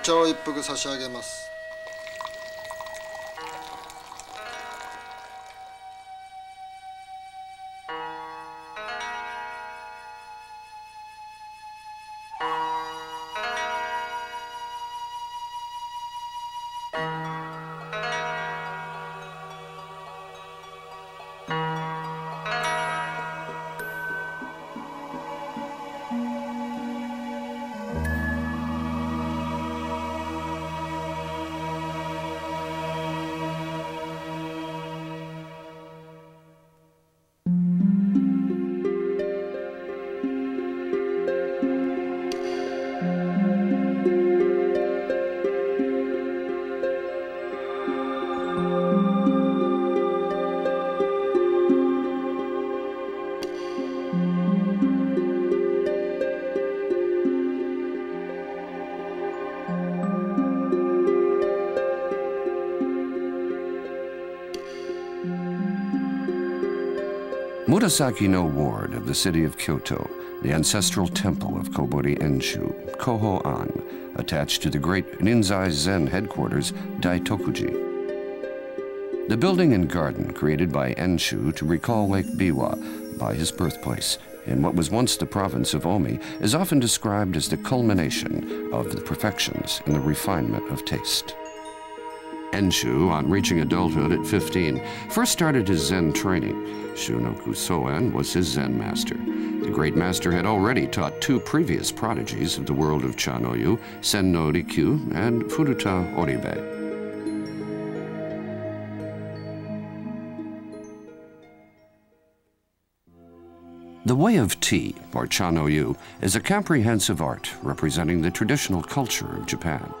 茶を一服差し上げます。Murasaki no ward of the city of Kyoto, the ancestral temple of Kobori Enshu, Koho-an, attached to the great Rinzai Zen headquarters, Daitokuji. The building and garden created by Enshu to recall Lake Biwa by his birthplace in what was once the province of Omi is often described as the culmination of the perfections in the refinement of taste. Enshu, on reaching adulthood at 15, first started his Zen training. Shunoku Soen was his Zen master. The great master had already taught two previous prodigies of the world of Chanoyu, Senno Rikyu and Furuta Oribe. The way of tea, or Chanoyu, is a comprehensive art representing the traditional culture of Japan.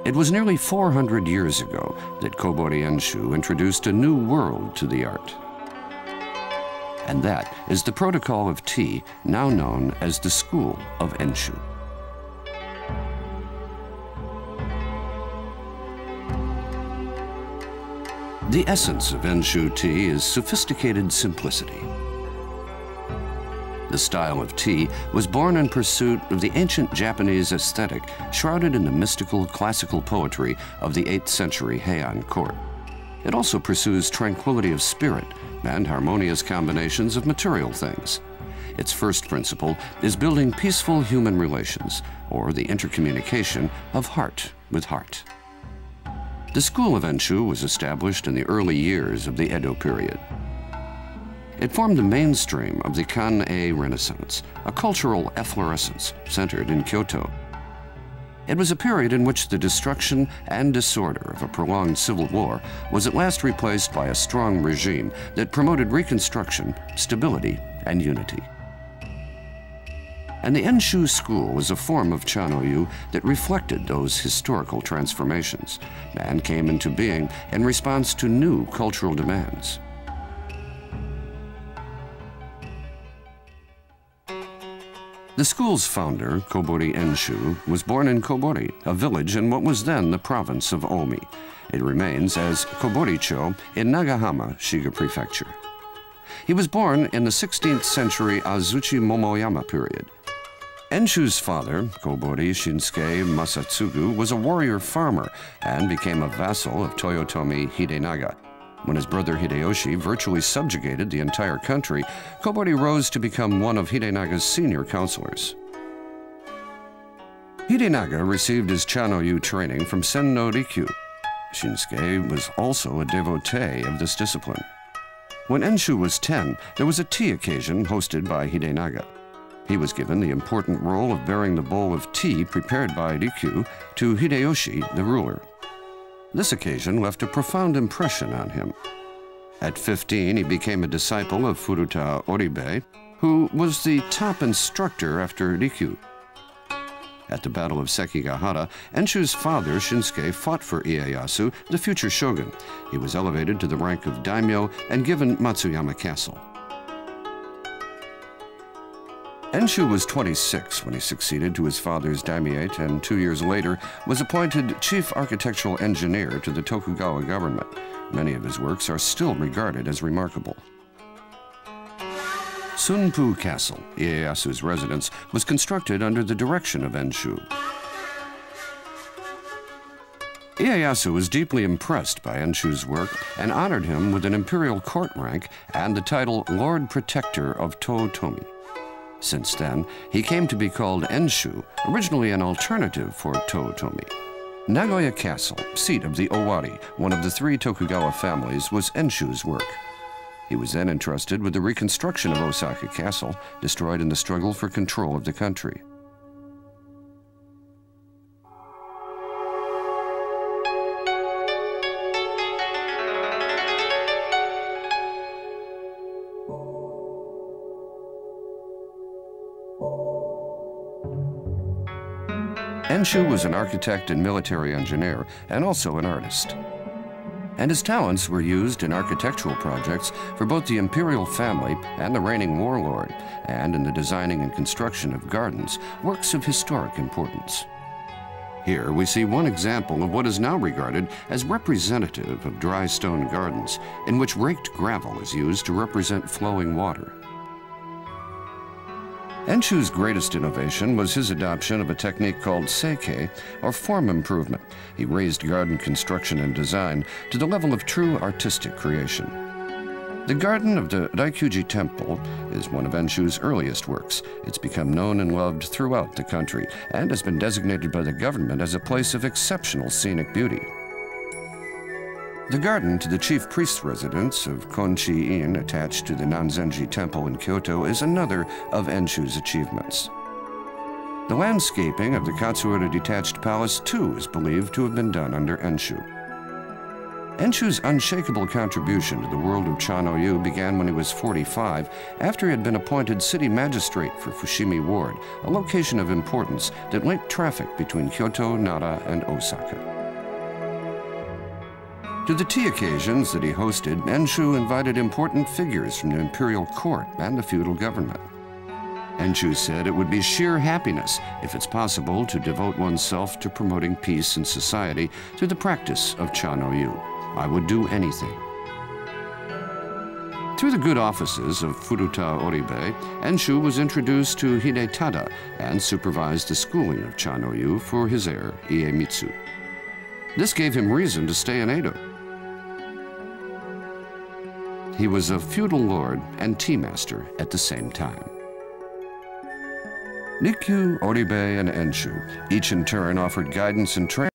It was nearly 400 years ago that Kobori Enshu introduced a new world to the art. And that is the protocol of tea, now known as the School of Enshu. The essence of Enshu tea is sophisticated simplicity. The style of tea was born in pursuit of the ancient Japanese aesthetic shrouded in the mystical classical poetry of the 8th century Heian court. It also pursues tranquility of spirit and harmonious combinations of material things. Its first principle is building peaceful human relations, or the intercommunication of heart with heart. The school of Enshu was established in the early years of the Edo period. It formed the mainstream of the Kan-e Renaissance, a cultural efflorescence centered in Kyoto. It was a period in which the destruction and disorder of a prolonged civil war was at last replaced by a strong regime that promoted reconstruction, stability, and unity. And the Enshu school was a form of Chanoyu that reflected those historical transformations and came into being in response to new cultural demands. The school's founder, Kobori Enshu, was born in Kobori, a village in what was then the province of Omi. It remains as Kobori-cho in Nagahama, Shiga Prefecture. He was born in the 16th century Azuchi Momoyama period. Enshu's father, Kobori Shinsuke Masatsugu, was a warrior farmer and became a vassal of Toyotomi Hidenaga. When his brother Hideyoshi virtually subjugated the entire country, Kobori rose to become one of Hidenaga's senior counselors. Hidenaga received his Chanoyu training from Senno Rikyu. Shinsuke was also a devotee of this discipline. When Enshu was 10, there was a tea occasion hosted by Hidenaga. He was given the important role of bearing the bowl of tea prepared by Rikyu to Hideyoshi, the ruler. This occasion left a profound impression on him. At 15, he became a disciple of Furuta Oribe, who was the top instructor after Rikyu. At the Battle of Sekigahara, Enshu's father, Shinsuke, fought for Ieyasu, the future shogun. He was elevated to the rank of daimyo and given Matsuyama Castle. Enshu was 26 when he succeeded to his father's daimyate and 2 years later was appointed chief architectural engineer to the Tokugawa government. Many of his works are still regarded as remarkable. Sunpu Castle, Ieyasu's residence, was constructed under the direction of Enshu. Ieyasu was deeply impressed by Enshu's work and honored him with an imperial court rank and the title Lord Protector of Totomi. Since then, he came to be called Enshu, originally an alternative for Totomi. Nagoya Castle, seat of the Owari, one of the three Tokugawa families, was Enshu's work. He was then entrusted with the reconstruction of Osaka Castle, destroyed in the struggle for control of the country. Enshu was an architect and military engineer, and also an artist. And his talents were used in architectural projects for both the imperial family and the reigning warlord, and in the designing and construction of gardens, works of historic importance. Here we see one example of what is now regarded as representative of dry stone gardens, in which raked gravel is used to represent flowing water. Enshu's greatest innovation was his adoption of a technique called seikei, or form improvement. He raised garden construction and design to the level of true artistic creation. The garden of the Raikyuji Temple is one of Enshu's earliest works. It's become known and loved throughout the country and has been designated by the government as a place of exceptional scenic beauty. The garden to the chief priest's residence of Konchi-in, attached to the Nanzenji Temple in Kyoto, is another of Enshu's achievements. The landscaping of the Katsuura detached palace, too, is believed to have been done under Enshu. Enshu's unshakable contribution to the world of Cha-no-yu began when he was 45, after he had been appointed city magistrate for Fushimi Ward, a location of importance that linked traffic between Kyoto, Nara, and Osaka. To the tea occasions that he hosted, Enshu invited important figures from the imperial court and the feudal government. Enshu said it would be sheer happiness, if it's possible, to devote oneself to promoting peace in society through the practice of Cha-no-yu. I would do anything. Through the good offices of Furuta Oribe, Enshu was introduced to Hidetada and supervised the schooling of Cha-no-yu for his heir, Iemitsu. This gave him reason to stay in Edo. He was a feudal lord and tea master at the same time. Rikyū, Oribe, and Enshu, each in turn offered guidance and training